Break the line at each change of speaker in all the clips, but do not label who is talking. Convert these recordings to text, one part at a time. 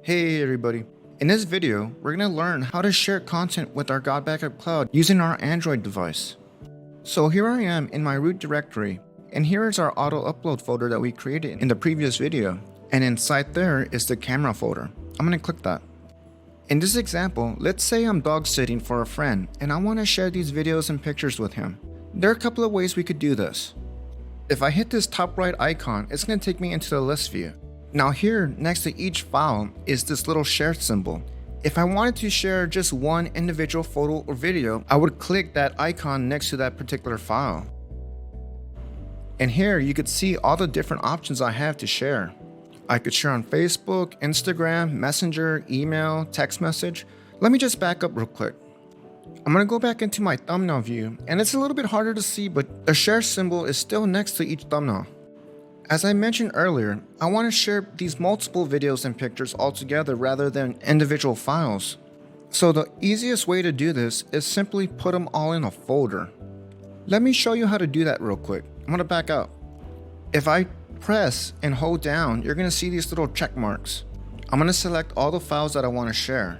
Hey everybody. In this video, we're going to learn how to share content with our GotbackUp cloud using our Android device. So here I am in my root directory, and here is our auto upload folder that we created in the previous video. And inside there is the camera folder. I'm going to click that. In this example, let's say I'm dog sitting for a friend and I want to share these videos and pictures with him. There are a couple of ways we could do this. If I hit this top right icon, it's going to take me into the list view. Now here, next to each file, is this little share symbol. If I wanted to share just one individual photo or video, I would click that icon next to that particular file. And here you could see all the different options I have to share. I could share on Facebook, Instagram, Messenger, email, text message. Let me just back up real quick. I'm going to go back into my thumbnail view, and it's a little bit harder to see, but the share symbol is still next to each thumbnail. As I mentioned earlier, I want to share these multiple videos and pictures all together rather than individual files. So the easiest way to do this is simply put them all in a folder. Let me show you how to do that real quick. I'm going to back up. If I press and hold down, you're going to see these little check marks. I'm going to select all the files that I want to share.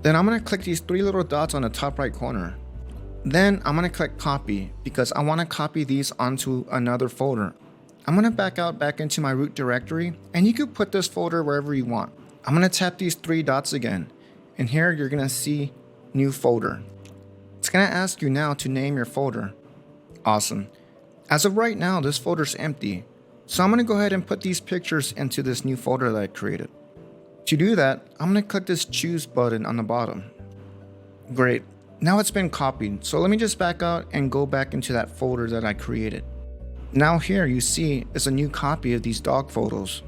Then I'm going to click these three little dots on the top right corner. Then I'm going to click copy because I want to copy these onto another folder. I'm going to back into my root directory, and you can put this folder wherever you want. I'm going to tap these three dots again, and here you're going to see new folder. It's going to ask you now to name your folder. Awesome. As of right now, this folder's empty, so I'm going to go ahead and put these pictures into this new folder that I created. To do that, I'm going to click this choose button on the bottom. Great. Now it's been copied, so let me just back out and go back into that folder that I created. Now here you see is a new copy of these dog photos.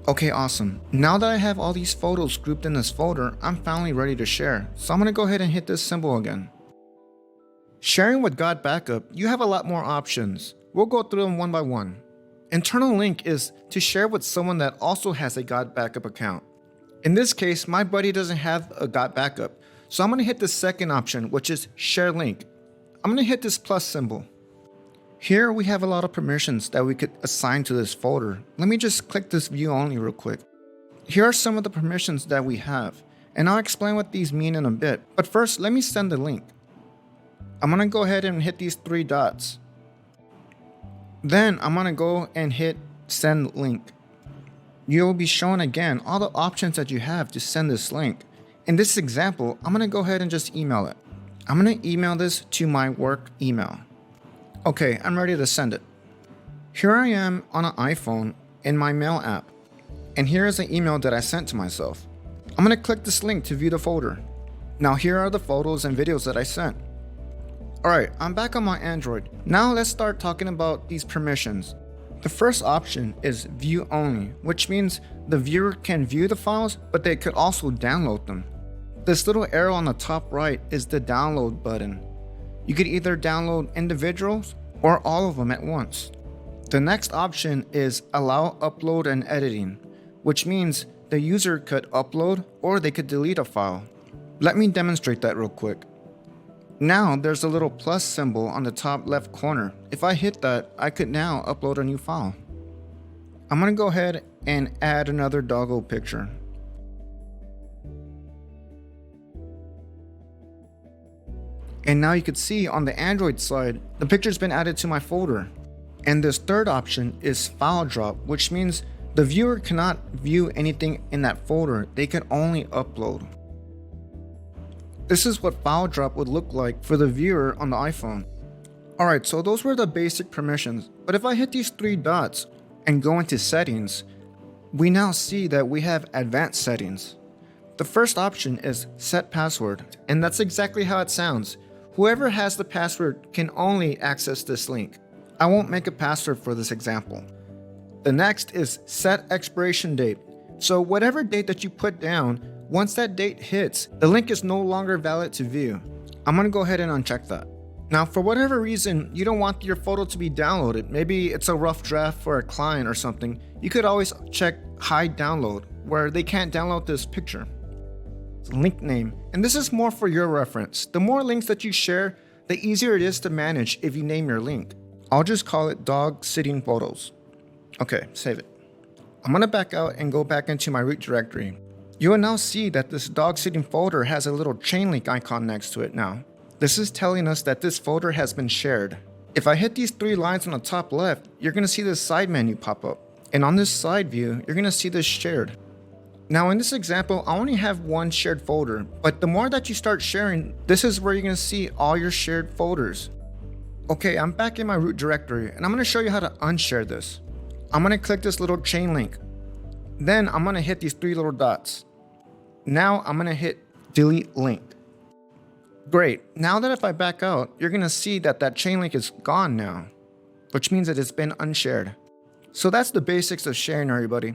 Okay, awesome. Now that I have all these photos grouped in this folder, I'm finally ready to share. So I'm going to go ahead and hit this symbol again. Sharing with GotbackUp, you have a lot more options. We'll go through them one by one. Internal link is to share with someone that also has a GotbackUp account. In this case, my buddy doesn't have a GotbackUp, so I'm going to hit the second option, which is share link. I'm going to hit this plus symbol. Here we have a lot of permissions that we could assign to this folder. Let me just click this view only real quick. Here are some of the permissions that we have, and I'll explain what these mean in a bit. But first, let me send the link. I'm going to go ahead and hit these three dots. Then I'm going to go and hit send link. You will be shown again all the options that you have to send this link. In this example, I'm going to go ahead and just email it. I'm going to email this to my work email. Okay, I'm ready to send it. Here I am on an iPhone in my mail app, and here is the email that I sent to myself. I'm going to click this link to view the folder. Now here are the photos and videos that I sent. Alright, I'm back on my Android. Now let's start talking about these permissions. The first option is view only, which means the viewer can view the files, but they could also download them. This little arrow on the top right is the download button. You could either download individuals or all of them at once. The next option is allow upload and editing, which means the user could upload or they could delete a file. Let me demonstrate that real quick. Now there's a little plus symbol on the top left corner. If I hit that, I could now upload a new file. I'm going to go ahead and add another doggo picture. And now you can see on the Android side, the picture's been added to my folder. And this third option is file drop, which means the viewer cannot view anything in that folder. They can only upload. This is what file drop would look like for the viewer on the iPhone. Alright, so those were the basic permissions. But if I hit these three dots and go into settings, we now see that we have advanced settings. The first option is set password, and that's exactly how it sounds. Whoever has the password can only access this link. I won't make a password for this example. The next is set expiration date. So whatever date that you put down, once that date hits, the link is no longer valid to view. I'm going to go ahead and uncheck that. Now, for whatever reason, you don't want your photo to be downloaded. Maybe it's a rough draft for a client or something. You could always check hide download, where they can't download this picture. Link name, and this is more for your reference. The more links that you share, the easier it is to manage if you name your link. I'll just call it dog sitting photos. Okay, save it. I'm gonna back out and go back into my root directory. You will now see that this dog sitting folder has a little chain link icon next to it now. This is telling us that this folder has been shared. If I hit these three lines on the top left, you're going to see this side menu pop up. And on this side view, you're going to see this shared. Now in this example, I only have one shared folder, but the more that you start sharing, this is where you're going to see all your shared folders. Okay, I'm back in my root directory, and I'm going to show you how to unshare this. I'm going to click this little chain link. Then I'm going to hit these three little dots. Now I'm going to hit delete link. Great, now that if I back out, you're going to see that that chain link is gone now, which means that it's been unshared. So that's the basics of sharing, everybody.